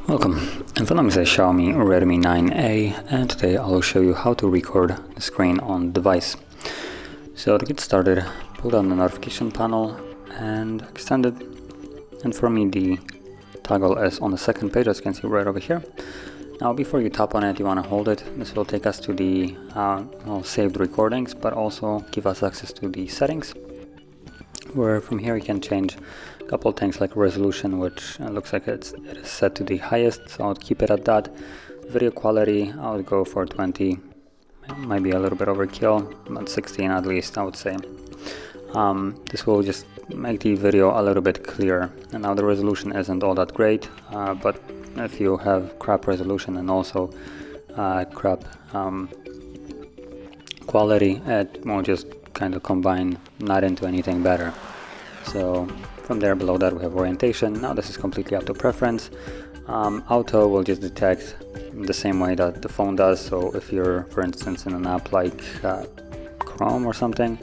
Welcome, in front of me is a Xiaomi Redmi 9A, and today I'll show you how to record the screen on the device. So to get started, pull down the notification panel and extend it, and for me the toggle is on the second page, as you can see right over here. Now before you tap on it, you want to hold it. This will take us to the saved recordings, but also give us access to the settings, where from here you can change a couple of things like resolution, which looks like it is set to the highest, so I'll keep it at that. Video quality, I would go for 20, might be a little bit overkill, but 16 at least I would say. This will just make the video a little bit clearer. And now the resolution isn't all that great, but if you have crap resolution and also crap quality, it will just kind of combine, not into anything better. So from there, below that we have orientation. Now this is completely up to preference. Auto will just detect the same way that the phone does. So if you're, for instance, in an app like Chrome or something,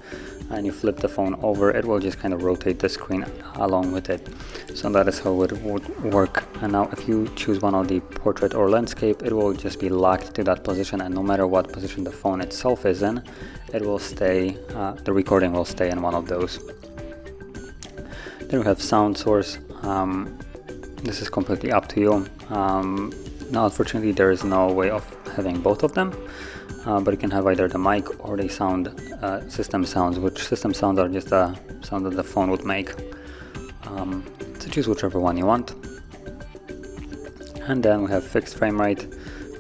and you flip the phone over, it will just kind of rotate the screen along with it. So that is how it would work. And now if you choose one of the portrait or landscape, it will just be locked to that position, and no matter what position the phone itself is in, it will stay, the recording will stay in one of those. Then we have sound source. This is completely up to you. Now unfortunately there is no way of having both of them, but you can have either the mic or the sound system sounds, which system sounds are just the sound that the phone would make. So choose whichever one you want. And then we have fixed frame rate.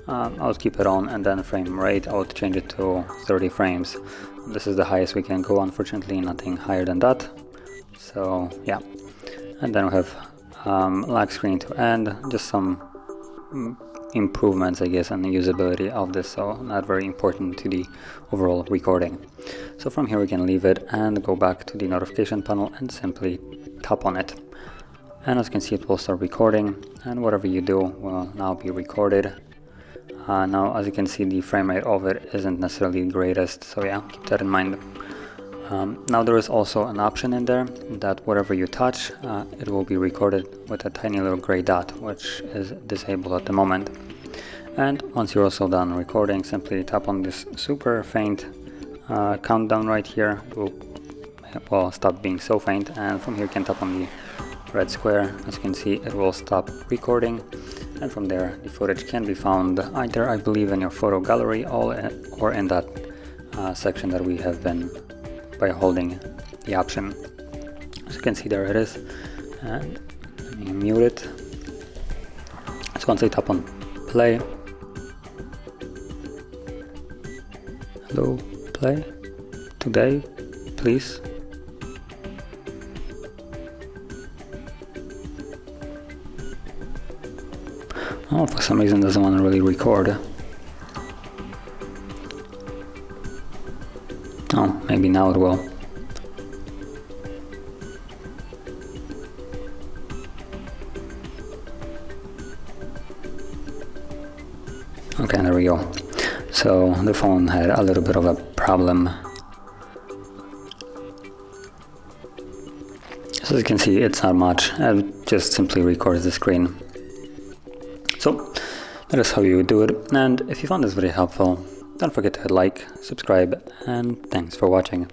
I'll keep it on, and then frame rate, I would change it to 30 frames. This is the highest we can go, unfortunately, nothing higher than that. So yeah, and then we have lock screen to end, just some improvements I guess on the usability of this, so not very important to the overall recording. So from here we can leave it and go back to the notification panel and simply tap on it, and as you can see it will start recording, and whatever you do will now be recorded. Now as you can see the frame rate of it isn't necessarily the greatest, so yeah, keep that in mind. Now there is also an option in there that whatever you touch, it will be recorded with a tiny little gray dot, which is disabled at the moment. And once you're also done recording, simply tap on this super faint countdown right here. It will stop being so faint, and from here you can tap on the red square. As you can see, it will stop recording, and from there the footage can be found either, I believe, in your photo gallery or in that section that we have been by holding the option. As you can see, there it is, and let me mute it. So once I tap on play, hello, play, today, please. Oh, for some reason it doesn't want to really record. Oh, maybe now it will. Okay, there we go. So the phone had a little bit of a problem. So as you can see, it's not much. It just simply records the screen. So that is how you do it. And if you found this video helpful, don't forget to hit like, subscribe, and thanks for watching.